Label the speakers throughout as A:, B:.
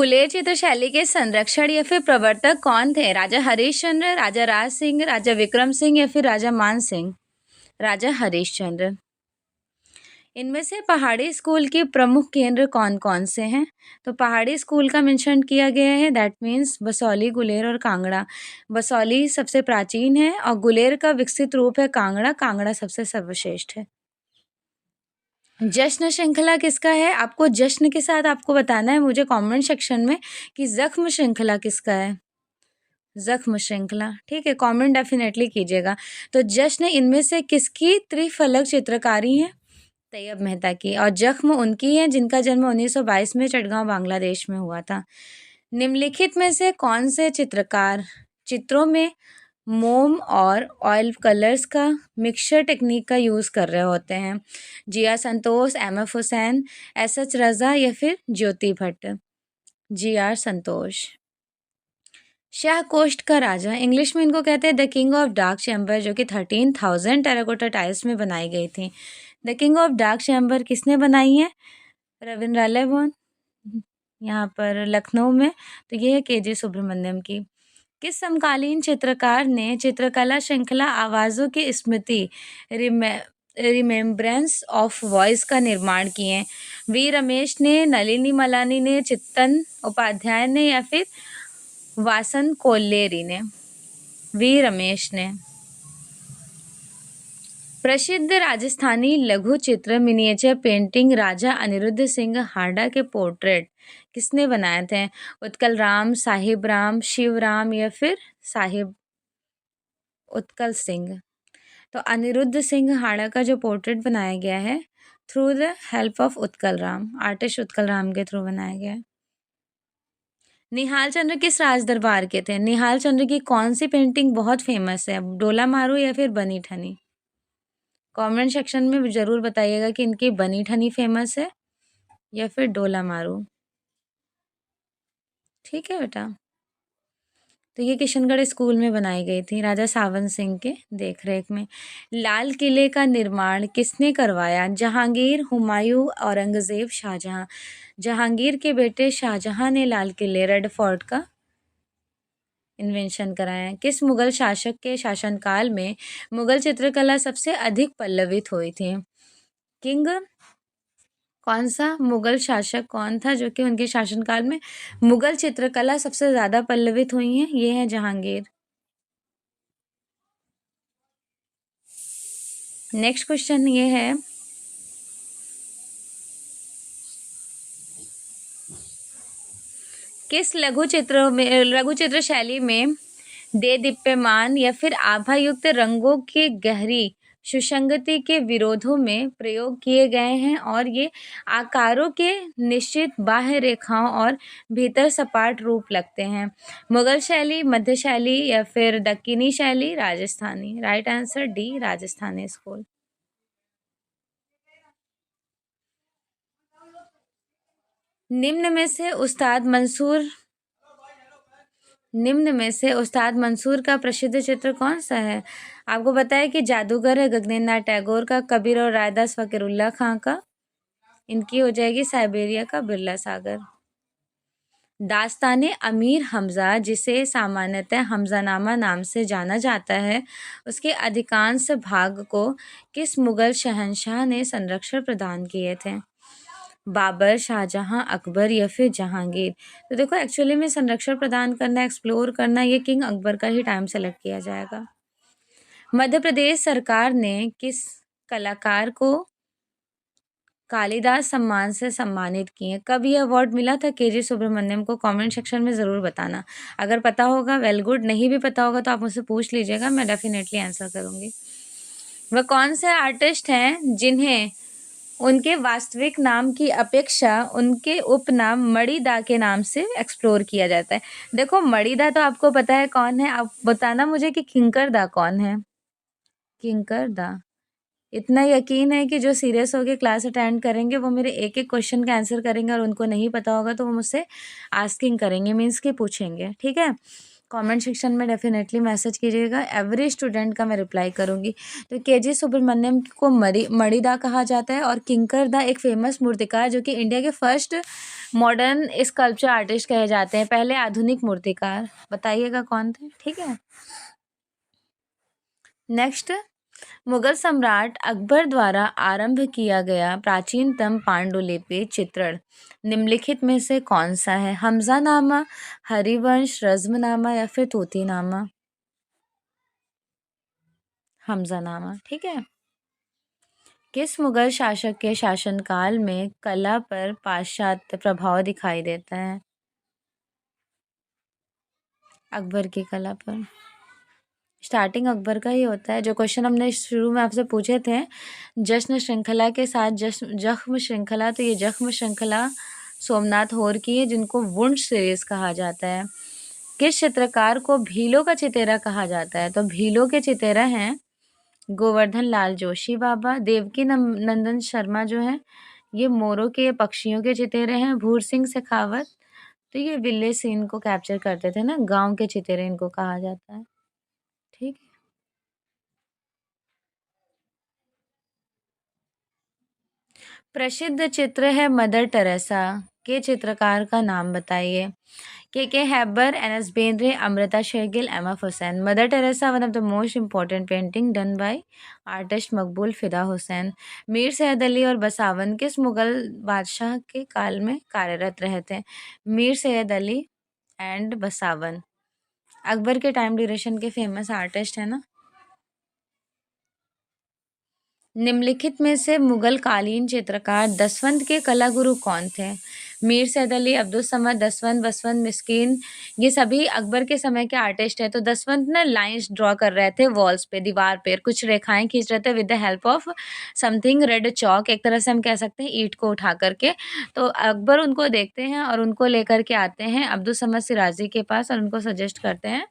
A: गुलेर चित्र शैली के संरक्षण या फिर प्रवर्तक कौन थे? राजा हरिश्चंद्र, राजा राज सिंह, राजा विक्रम सिंह या फिर राजा मान सिंह? राजा हरिश्चंद्र। इनमें से पहाड़ी स्कूल के प्रमुख केंद्र कौन कौन से हैं? तो पहाड़ी स्कूल का मेंशन किया गया है, दैट मीन्स बसौली, गुलेर और कांगड़ा। बसौली सबसे प्राचीन है और गुलेर का विकसित रूप है कांगड़ा। कांगड़ा सबसे सर्वश्रेष्ठ है। जश्न श्रृंखला किसका है? आपको जश्न के साथ आपको बताना है मुझे कमेंट सेक्शन में कि जख्म श्रृंखला किसका है। जख्म श्रृंखला, ठीक है, कमेंट डेफिनेटली कीजिएगा। तो जश्न इनमें से किसकी त्रिफलक चित्रकारी है? तैयब मेहता की। और जख्म उनकी है जिनका जन्म 1922 में चटगांव बांग्लादेश में हुआ था। निम्नलिखित में से कौन से चित्रकार चित्रों में मोम और ऑयल कलर्स का मिक्सचर टेक्निक का यूज़ कर रहे होते हैं? जिया संतोष, एम.एफ. हुसैन, एस.एच. रज़ा या फिर ज्योति भट्ट? जी.आर. संतोष। शाह कोस्ट का राजा, इंग्लिश में इनको कहते हैं the king of dark chamber, जो कि 13,000 टेराकोटा टाइल्स में बनाई गई थी। The king of dark chamber किसने बनाई है? रविंद्रालय भवन, यहाँ पर लखनऊ में। तो ये है के.जे. सुब्रमण्यम की। किस समकालीन चित्रकार ने चित्रकला श्रृंखला आवाज़ों की स्मृति रिमेम्ब्रेंस ऑफ वॉइस का निर्माण किए? वी रमेश ने, नलिनी मलानी ने, चित्तन उपाध्याय ने या फिर वासन कोल्लेरी ने? वी रमेश ने। प्रसिद्ध राजस्थानी लघु चित्र मिनिएचर पेंटिंग राजा अनिरुद्ध सिंह हाडा के पोर्ट्रेट किसने बनाए थे? उत्कल राम, साहिब राम, शिव राम या फिर साहिब उत्कल सिंह? तो अनिरुद्ध सिंह हाडा का जो पोर्ट्रेट बनाया गया है through the help of Utkal Ram, artist Utkal Ram के थ्रू बनाया गया है। निहाल चंद्र किस राज दरबार के थे? निहाल चंद्र की कौन सी पेंटिंग बहुत फेमस है? डोला मारू या फिर बनी ठनी? कमेंट सेक्शन में ज़रूर बताइएगा कि इनकी बनी ठनी फेमस है या फिर डोला मारू। ठीक है बेटा। तो ये किशनगढ़ स्कूल में बनाई गई थी राजा सावन सिंह के देखरेख में। लाल किले का निर्माण किसने करवाया? जहांगीर, हुमायूं, औरंगजेब, शाहजहां? जहांगीर के बेटे शाहजहां ने लाल किले रेड फोर्ट का इन्वेंशन कराया। किस मुगल शासक के शासनकाल में मुगल चित्रकला सबसे अधिक पल्लवित हुई थी? किंग कौन सा मुगल शासक कौन था जो कि उनके शासनकाल में मुगल चित्रकला सबसे ज़्यादा पल्लवित हुई है? ये है जहांगीर। नेक्स्ट क्वेश्चन ये है, किस लघु चित्र शैली में दे दीप्यमान या फिर आभायुक्त रंगों की गहरी सुसंगति के विरोधों में प्रयोग किए गए हैं और ये आकारों के निश्चित बाह्य रेखाओं और भीतर सपाट रूप लगते हैं? मुगल शैली, मध्य शैली या फिर दक्कनी शैली? Rajasthani. Right answer D, Rajasthani school. निम्न में से उस्ताद मंसूर का प्रसिद्ध चित्र कौन सा है? आपको पता है कि जादूगर है गगनेंद्र नाथ टैगोर का, कबीर और रायदास फकीरुल्लाह खां का। इनकी हो जाएगी साइबेरिया का बिरला सागर। दास्ताने अमीर हमजा, जिसे सामान्यतः हमजानामा नाम से जाना जाता है, उसके अधिकांश भाग को किस मुगल शहंशाह ने संरक्षण प्रदान किए थे? बाबर, शाहजहां, अकबर या फिर जहांगीर? तो देखो एक्चुअली में संरक्षण प्रदान करना, एक्सप्लोर करना, ये किंग अकबर का ही टाइम सेलेक्ट किया जाएगा। मध्य प्रदेश सरकार ने किस कलाकार को कालिदास सम्मान से सम्मानित किए? कब ये अवार्ड मिला था के.जे. सुब्रमण्यम को? कमेंट सेक्शन में ज़रूर बताना। अगर पता होगा वेल गुड, नहीं भी पता होगा तो आप मुझसे पूछ लीजिएगा, मैं डेफिनेटली आंसर करूँगी। वह कौन से आर्टिस्ट हैं जिन्हें उनके वास्तविक नाम की अपेक्षा उनके उपनाम मणिदा के नाम से एक्सप्लोर किया जाता है? देखो मणिदा तो आपको पता है कौन है, आप बताना मुझे कि किंकर दा कौन है? किंकर दा। इतना यकीन है कि जो सीरियस होकर क्लास अटेंड करेंगे वो मेरे एक एक क्वेश्चन का आंसर करेंगे और उनको नहीं पता होगा तो वो मुझसे आस्किंग करेंगे, मीन्स कि पूछेंगे। ठीक है, कमेंट सेक्शन में डेफिनेटली मैसेज कीजिएगा, एवरी स्टूडेंट का मैं रिप्लाई करूँगी। तो केजी सुब्रमण्यम को मणिदा कहा जाता है और किंकर दा एक फेमस मूर्तिकार जो कि इंडिया के फर्स्ट मॉडर्न स्कल्पचर आर्टिस्ट कहे जाते हैं, पहले आधुनिक मूर्तिकार। बताइएगा कौन थे, ठीक है। नेक्स्ट, मुगल सम्राट अकबर द्वारा आरंभ किया गया प्राचीनतम पांडुलिपि चित्रण निम्नलिखित में से कौन सा है? हमजानामा, हरिवंश, रज्मनामा या फिर तूतीनामा? हमजानामा, ठीक है। किस मुगल शासक के शासनकाल में कला पर पाश्चात्य प्रभाव दिखाई देता है? अकबर की कला पर। स्टार्टिंग अकबर का ही होता है। जो क्वेश्चन हमने शुरू में आपसे पूछे थे जश्न श्रृंखला के साथ जख्म श्रृंखला, तो ये जख्म श्रृंखला सोमनाथ होर की है जिनको वुंश सीरीज कहा जाता है। किस चित्रकार को भीलों का चितेरा कहा जाता है? तो भीलों के चितेरा हैं गोवर्धन लाल जोशी बाबा। देवकी नंदन शर्मा जो है ये मोरों के पक्षियों के चितेरे हैं। भूर सिंह शेखावत तो ये विले सीन को कैप्चर करते थे ना, गांव के चितेरे इनको कहा जाता है, ठीक है। प्रसिद्ध चित्र है मदर टेरेसा के चित्रकार का नाम बताइए? K Hebbar, N S Bendre, Amrita Shergil, M F Husain. Mother Teresa one of the most important painting done by artist Maqbool Fida Hussain. Mir Syed Ali और बसावन किस मुगल बादशाह के काल में कार्यरत रहे थे? मीर सैयद अली एंड बसावन अकबर के टाइम ड्यूरेशन के फेमस आर्टिस्ट है ना। निम्नलिखित में से मुगल कालीन चित्रकार दसवंत के कला गुरु कौन थे? मीर सैयद अली, अब्दुल समद, दसवंत, बसवंत, मिस्कीन, ये सभी अकबर के समय के आर्टिस्ट हैं। तो दसवंत ना लाइंस ड्रॉ कर रहे थे वॉल्स पे, दीवार पे कुछ रेखाएं खींच रहे थे with the help of something red chalk, एक तरह से हम कह सकते हैं ईंट को उठा करके। तो अकबर उनको देखते हैं और उनको लेकर के आते हैं अब्दुल समद सिराजी के पास और उनको सजेस्ट करते हैं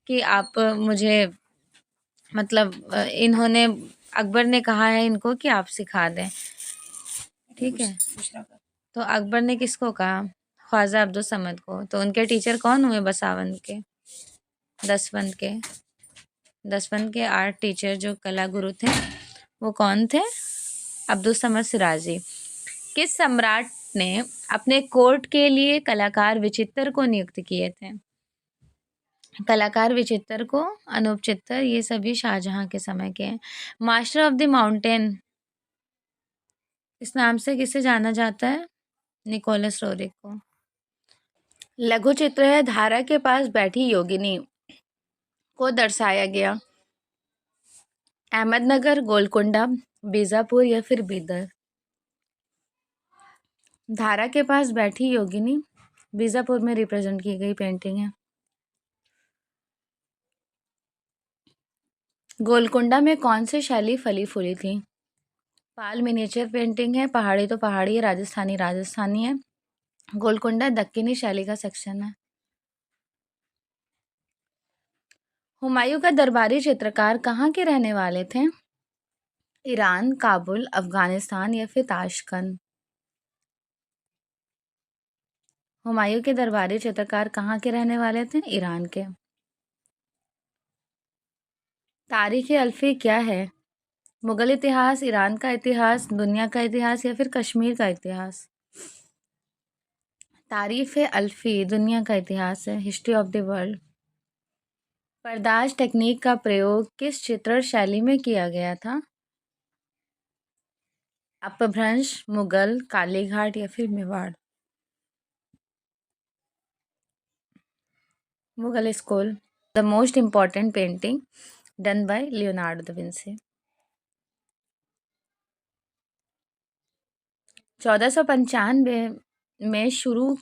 A: कि आप मुझे मतलब इन्होंने अकबर ने कहा है इनको कि आप सिखा दें, ठीक है। तो अकबर ने किसको कहा? ख्वाजा अब्दुल समद को। तो उनके टीचर कौन हुए? बसावन के, दसवंत के। दसवंत के आर्ट टीचर जो कला गुरु थे वो कौन थे? अब्दुल समद सिराजी। किस सम्राट ने अपने कोर्ट के लिए कलाकार विचित्र को नियुक्त किए थे? कलाकार विचित्र को अनूप चित्तर, ये सभी शाहजहां के समय के हैं। मास्टर ऑफ द माउंटेन इस नाम से किसे जाना जाता है? निकोलस रोरिक को। लघु चित्र है धारा के पास बैठी योगिनी को दर्शाया गया? अहमदनगर, गोलकुंडा, बीजापुर या फिर बीदर? धारा के पास बैठी योगिनी बीजापुर में रिप्रेजेंट की गई पेंटिंग है। गोलकुंडा में कौन सी शैली फली फूली थी? पाल मिनिएचर पेंटिंग है, पहाड़ी तो पहाड़ी है, राजस्थानी राजस्थानी है। गोलकुंडा दक्कनी शैली का सेक्शन है। हुमायूं का दरबारी चित्रकार कहाँ के रहने वाले थे? ईरान, काबुल, अफगानिस्तान या फिर ताशकंद? हुमायूं के दरबारी चित्रकार कहाँ के रहने वाले थे? ईरान के। तारीख अल्फी क्या है? मुगल इतिहास, ईरान का इतिहास, दुनिया का इतिहास या फिर कश्मीर का इतिहास? तारीफ अल्फी दुनिया का इतिहास है, हिस्ट्री ऑफ द वर्ल्ड। पर्दाज टेक्निक का प्रयोग किस चित्रण शैली में किया गया था? अपभ्रंश, मुगल, कालीघाट या फिर Mewar? Mughal school. The most important painting done bye Leonardo da Vinci. 1495 में शुरू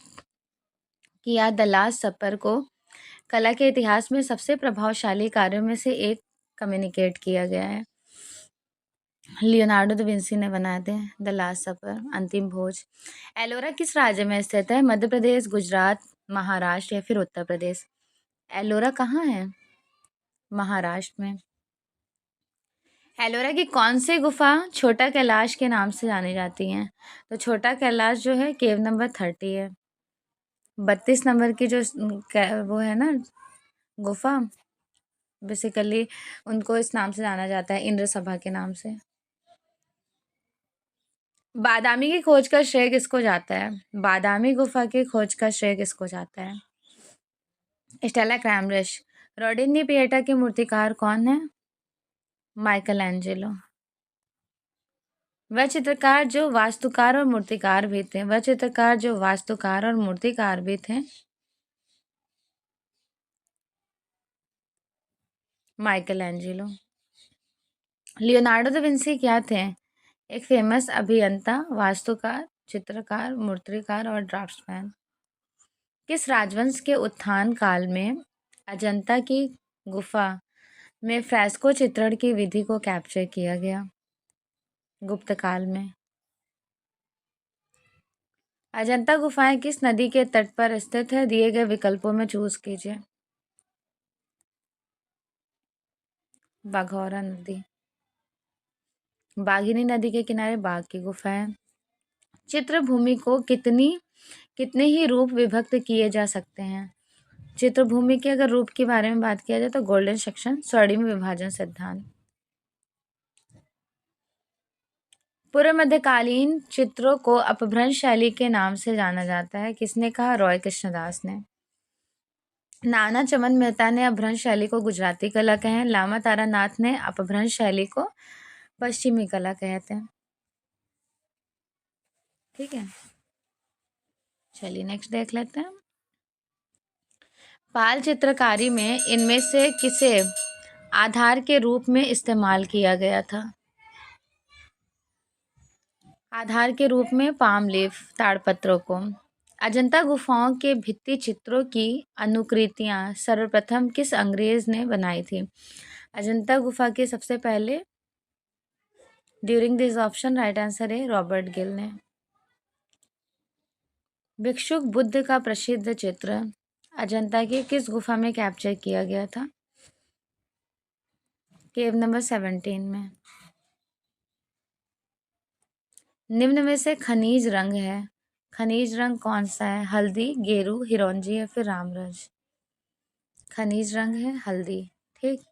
A: किया द लास्ट सपर को कला के इतिहास में सबसे प्रभावशाली कार्यों में से एक कम्युनिकेट किया गया है। लियोनार्डो दा विंसी ने बनाए थे द लास्ट सपर, अंतिम भोज। एलोरा किस राज्य में स्थित है? मध्य प्रदेश, गुजरात, महाराष्ट्र या फिर उत्तर प्रदेश? एलोरा कहाँ है? महाराष्ट्र में। एलोरा की कौन सी गुफा छोटा कैलाश के नाम से जानी जाती है? तो छोटा कैलाश जो है केव नंबर 30 है। 32 नंबर की जो वो है ना गुफा बेसिकली उनको इस नाम से जाना जाता है, इंद्र सभा के नाम से। बादामी की खोज का श्रेय किसको जाता है? बादामी गुफा की खोज का श्रेय किसको जाता है? स्टेला क्रैमरिश। रोडिनी पिएटा के मूर्तिकार कौन है? Michael Angelo. वह चित्रकार जो वास्तुकार और मूर्तिकार भी थे, वह चित्रकार जो वास्तुकार और मूर्तिकार भी थे, Michael Angelo. Leonardo da Vinci क्या थे? एक फेमस अभियंता, वास्तुकार, चित्रकार, मूर्तिकार और ड्राफ्ट्समैन। किस राजवंश के उत्थान काल में अजंता की गुफा में फ्रेस्को चित्रण की विधि को कैप्चर किया गया? गुप्त काल में। अजंता गुफाएं किस नदी के तट पर स्थित है? दिए गए विकल्पों में चूज कीजिए। बाघौरा नदी। बाघिनी नदी के किनारे बाघ की गुफा है। चित्रभूमि को कितने ही रूप विभक्त किए जा सकते हैं? चित्रभूमि के अगर रूप के बारे में बात किया जाए तो गोल्डन सेक्शन, स्वर्णिम विभाजन सिद्धांत। पूर्व मध्यकालीन चित्रों को अपभ्रंश शैली के नाम से जाना जाता है, किसने कहा? रॉय कृष्णदास ने। नाना चमन मेहता ने अपभ्रंश शैली को गुजराती कला कहे, लामा तारानाथ ने अपभ्रंश शैली को पश्चिमी कला कहते हैं। ठीक है, चलिए नेक्स्ट देख लेते हैं। पाल चित्रकारी में इनमें से किसे आधार के रूप में इस्तेमाल किया गया था? आधार के रूप में पाम लीफ, ताड़पत्रों को। अजंता गुफाओं के भित्ति चित्रों की अनुकृतियां सर्वप्रथम किस अंग्रेज ने बनाई थी? अजंता गुफा के सबसे पहले, during this option right answer है रॉबर्ट गिल ने। भिक्षुक बुद्ध का प्रसिद्ध चित्र अजंता की किस गुफा में कैप्चर किया गया था? केव नंबर 17 में। निम्न में से खनिज रंग है, खनिज रंग कौन सा है? हल्दी, गेरू, हिरोंजी या फिर रामरज? खनिज रंग है हल्दी। ठीक,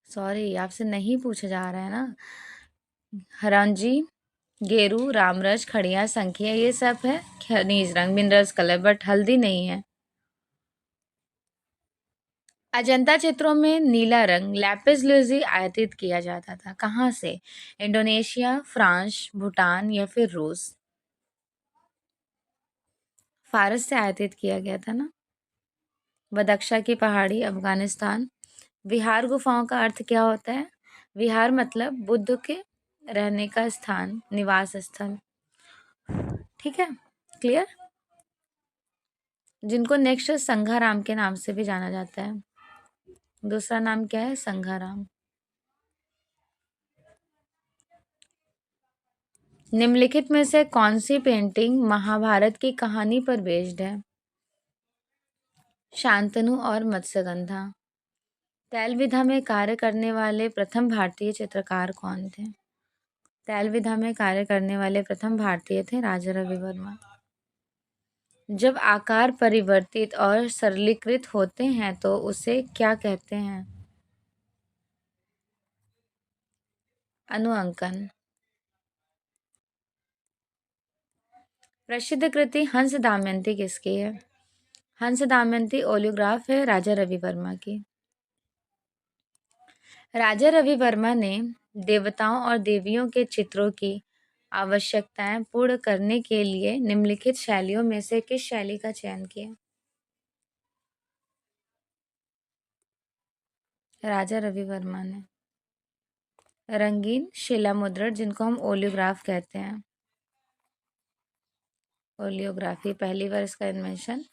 A: सॉरी आपसे नहीं पूछा जा रहा है ना। हिरोंजी, गेरू, रामरज, खड़िया, संखिया ये सब है खनिज रंग, मिनरल्स कलर, बट हल्दी नहीं है। अजंता चित्रों में नीला रंग लैपिस lazuli आयातित किया जाता था, कहाँ से? इंडोनेशिया, फ्रांस, भूटान या फिर रूस? फारस से आयातित किया गया था ना। बदख्शा की पहाड़ी, अफगानिस्तान। विहार गुफाओं का अर्थ क्या होता है? विहार मतलब बुद्ध के रहने का स्थान, निवास स्थल। ठीक है, क्लियर। जिनको नेक्स्ट संघाराम के नाम से भी जाना जाता है। दूसरा नाम क्या है? संघाराम। निम्नलिखित में से कौन सी पेंटिंग महाभारत की कहानी पर बेस्ड है? शांतनु और मत्स्यगंधा। तैल विधा में कार्य करने वाले प्रथम भारतीय चित्रकार कौन थे? तैल विधा में कार्य करने वाले प्रथम भारतीय थे राजा रवि वर्मा। जब आकार परिवर्तित और सरलीकृत होते हैं तो उसे क्या कहते हैं? अनुअंकन। प्रसिद्ध कृति हंस दमयंती किसकी है? हंस दमयंती ओलियोग्राफ है राजा रवि वर्मा की। राजा रवि वर्मा ने देवताओं और देवियों के चित्रों की आवश्यकताएं पूर्ण करने के लिए निम्नलिखित शैलियों में से किस शैली का चयन किया? राजा रवि वर्मा ने रंगीन शिला मुद्रण, जिनको हम ओलियोग्राफ कहते हैं। ओलियोग्राफी पहली बार इसका इन्वेंशन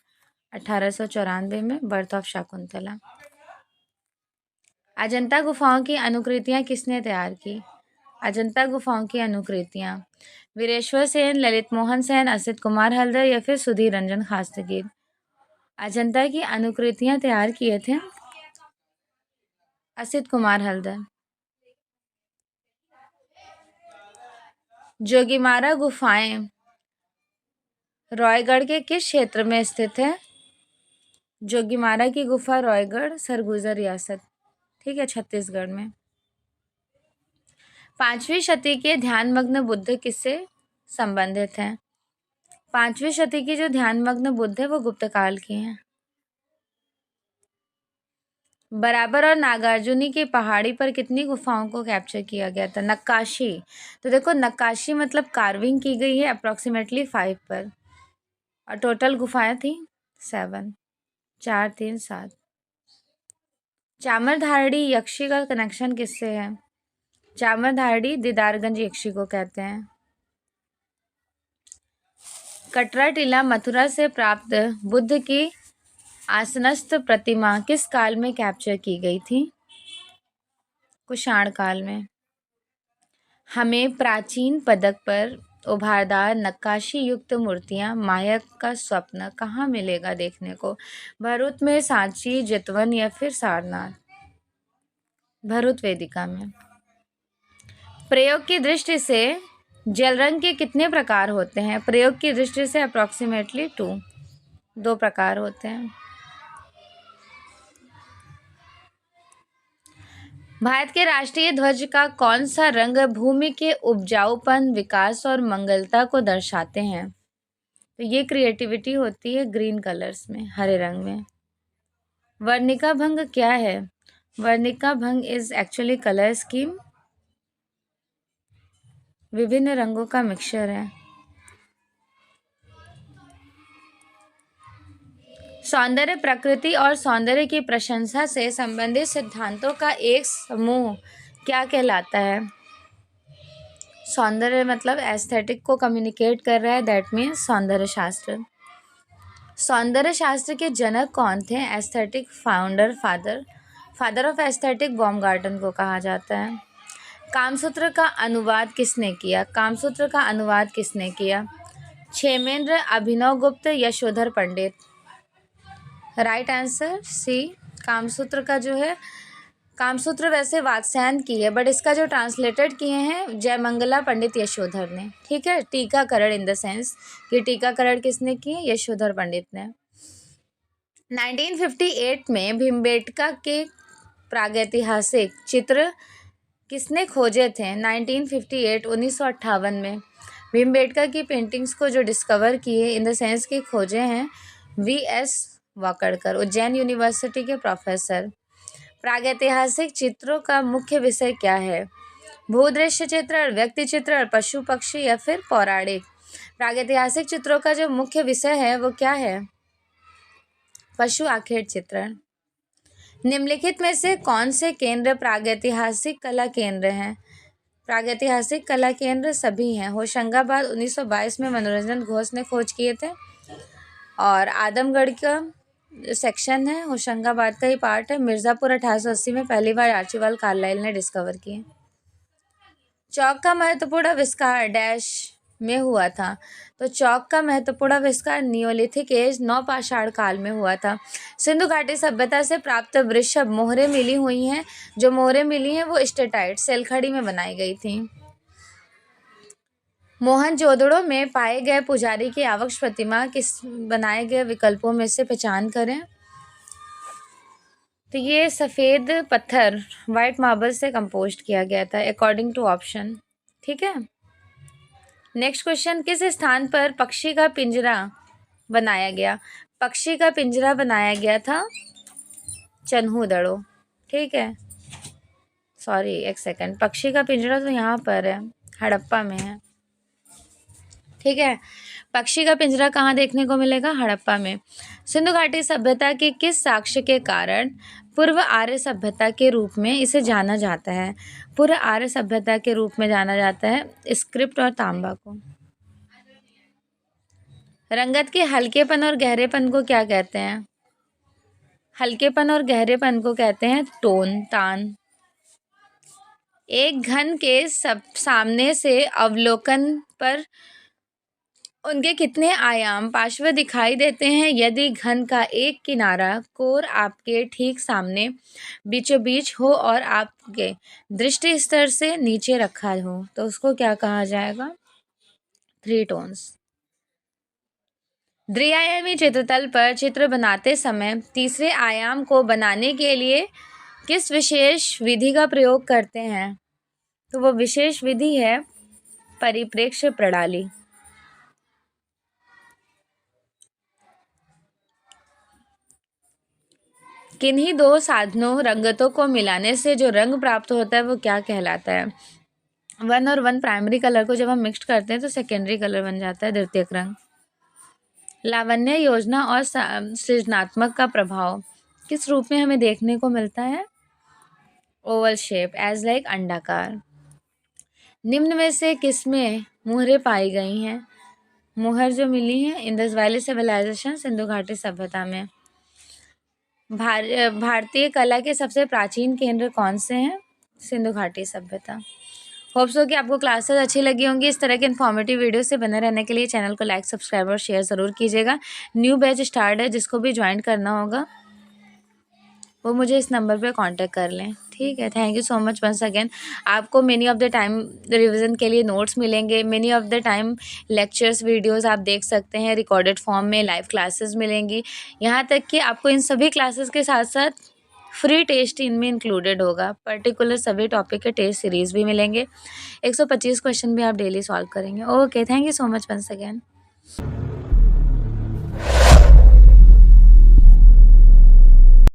A: 1894 में, बर्थ ऑफ शकुंतला। अजंता गुफाओं की अनुकृतियां किसने तैयार की? अजंता गुफाओं की अनुकृतियां वीरेश्वर सेन, ललित मोहन सेन, असित कुमार हल्दर या फिर सुधीर रंजन खास्तीगिर? अजंता की अनुकृतियां तैयार किए थे असित कुमार हल्दर। जोगीमारा गुफाएं रायगढ़ के किस क्षेत्र में स्थित है? जोगीमारा की गुफा रायगढ़ सरगुजा रियासत, ठीक है, छत्तीसगढ़ में। 5वीं शती के ध्यानमग्न बुद्ध किससे संबंधित हैं? 5वीं शती की जो ध्यानमग्न बुद्ध है वो गुप्त काल की हैं। बराबर और नागार्जुनी की पहाड़ी पर कितनी गुफाओं को कैप्चर किया गया था? नक्काशी, तो देखो नक्काशी मतलब कार्विंग की गई है अप्रोक्सीमेटली 5 पर, और टोटल गुफाएं थी 7, 4 3 7। चामरधारड़ी यक्षी का कनेक्शन किससे है? चामरधारड़ी दीदारगंज यक्षी को कहते हैं। कटरा टीला मथुरा से प्राप्त बुद्ध की आसनस्थ प्रतिमा किस काल में कैप्चर की गई थी? कुषाण काल में। हमें प्राचीन पदक पर उभारदार नक्काशी युक्त मूर्तियां माया का स्वप्न कहाँ मिलेगा देखने को? भरूच में, सांची, जितवन या फिर सारनाथ? भरूच वेदिका में। प्रयोग की दृष्टि से जल रंग के कितने प्रकार होते हैं? प्रयोग की दृष्टि से अप्रोक्सीमेटली 2 प्रकार होते हैं। भारत के राष्ट्रीय ध्वज का कौन सा रंग भूमि के उपजाऊपन, विकास और मंगलता को दर्शाते हैं? तो ये क्रिएटिविटी होती है ग्रीन कलर्स में, हरे रंग में। वर्णिका भंग क्या है? वर्णिका भंग इज एक्चुअली कलर स्कीम, विभिन्न रंगों का मिक्सचर है। सौंदर्य प्रकृति और सौंदर्य की प्रशंसा से संबंधित सिद्धांतों का एक समूह क्या कहलाता है? सौंदर्य मतलब एस्थेटिक को कम्युनिकेट कर रहा है, दैट मीन्स सौंदर्य शास्त्र। सौंदर्य शास्त्र के जनक कौन थे? Aesthetic founder, father of aesthetic Baumgarten को कहा जाता है। कामसूत्र का अनुवाद किसने किया? कामसूत्र का अनुवाद किसने किया? Kshemendra, Abhinava Gupta, Yashodhar Pandit? Right answer C. Kamasutra का जो है, कामसूत्र वैसे वात्स्यायन की है, बट इसका जो ट्रांसलेटेड किए हैं जयमंगला पंडित यशोधर ने, ठीक है। टीकाकरण इन द सेंस कि टीकाकरण किसने किए? यशोधर पंडित ने। 1958 में भीमबेटका के प्रागैतिहासिक चित्र किसने खोजे थे? 1958 में भीमबेटका की पेंटिंग्स को जो डिस्कवर किए इन द सेंस कि खोजे हैं V.S. वाकड़कर, उज्जैन यूनिवर्सिटी के प्रोफेसर। प्रागैतिहासिक चित्रों का मुख्य विषय क्या है? भूदृश्य चित्रण, व्यक्ति चित्रण, पशु पक्षी या फिर पौराणिक? प्रागैतिहासिक चित्रों का जो मुख्य विषय है वो क्या है? पशु आखेट चित्रण। निम्नलिखित में से कौन से केंद्र प्रागैतिहासिक कला केंद्र हैं? प्रागैतिहासिक कला केंद्र सभी हैं। होशंगाबाद 1922 में मनोरंजन घोष ने खोज किए थे, और आदमगढ़ का सेक्शन है, होशंगाबाद का ही पार्ट है। मिर्ज़ापुर 1880 में पहली बार आर्चिबाल्ड कार्लाइल ने डिस्कवर किए। चौक का महत्वपूर्ण आविष्कार डैश में हुआ था? तो चौक का महत्वपूर्ण आविष्कार नियोलिथिक एज, नवपाषाण काल में हुआ था। सिंधु घाटी सभ्यता से प्राप्त वृषभ मोहरें मिली हुई हैं। जो मोहरें मिली हैं वो स्टेटाइट सेलखड़ी में बनाई गई थी। मोहनजोदड़ो में पाए गए पुजारी की आवक्ष प्रतिमा किस बनाए गए विकल्पों में से पहचान करें? तो ये सफ़ेद पत्थर वाइट मार्बल से कंपोस्ट किया गया था अकॉर्डिंग टू ऑप्शन, ठीक है। नेक्स्ट क्वेश्चन, किस स्थान पर पक्षी का पिंजरा बनाया गया? पक्षी का पिंजरा बनाया गया था चन्हूदड़ो, ठीक है। सॉरी एक सेकंड, पक्षी का पिंजरा तो यहाँ पर है, हड़प्पा में है, ठीक है। पक्षी का पिंजरा कहाँ देखने को मिलेगा? हड़प्पा में। सिंधु घाटी सभ्यता के किस साक्ष्य के कारण पूर्व आर्य सभ्यता के रूप में इसे जाना जाता है? पूर्व आर्य सभ्यता के रूप में जाना जाता है स्क्रिप्ट और तांबा को। रंगत के हल्केपन और गहरेपन को क्या कहते हैं? हल्केपन और गहरेपन को कहते हैं टोन, तान। एक घन के सामने से अवलोकन पर उनके कितने आयाम पार्श्व दिखाई देते हैं? यदि घन का एक किनारा कोर आपके ठीक सामने बीचों बीच हो और आपके दृष्टि स्तर से नीचे रखा हो तो उसको क्या कहा जाएगा? 3 टोन्स। द्विआयामी चित्रतल पर चित्र बनाते समय तीसरे आयाम को बनाने के लिए किस विशेष विधि का प्रयोग करते हैं? तो वो विशेष विधि है परिप्रेक्ष्य प्रणाली। किन्हीं दो साधनों रंगतों को मिलाने से जो रंग प्राप्त होता है वो क्या कहलाता है? वन और वन प्राइमरी कलर को जब हम मिक्स करते हैं तो सेकेंडरी कलर बन जाता है, द्वितीयक रंग। लावण्य योजना और सृजनात्मक का प्रभाव किस रूप में हमें देखने को मिलता है? ओवल शेप, एज लाइक अंडाकार। निम्न में से किसमें मुहरें पाई गई हैं? मुहर जो मिली है इंडस वैली सिविलाइजेशन, सिंधु घाटी सभ्यता में। भारतीय कला के सबसे प्राचीन केंद्र कौन से हैं? सिंधु घाटी सभ्यता। होप सो कि आपको क्लासेस अच्छी लगी होंगी। इस तरह के इन्फॉर्मेटिव वीडियो से बने रहने के लिए चैनल को लाइक, सब्सक्राइब और शेयर ज़रूर कीजिएगा। न्यू बैच स्टार्ट है, जिसको भी ज्वाइन करना होगा वो मुझे इस नंबर पे कांटेक्ट कर लें, ठीक है। Thank you so much once again. आपको many of the time revision के लिए नोट्स मिलेंगे, many of the time lectures videos आप देख सकते हैं रिकॉर्डेड फॉर्म में, लाइव क्लासेस मिलेंगी। यहाँ तक कि आपको इन सभी क्लासेस के साथ साथ फ्री टेस्ट इनमें इंक्लूडेड होगा। पर्टिकुलर सभी टॉपिक के टेस्ट सीरीज़ भी मिलेंगे। 125 क्वेश्चन भी आप डेली सॉल्व करेंगे। Okay, thank you so much once again.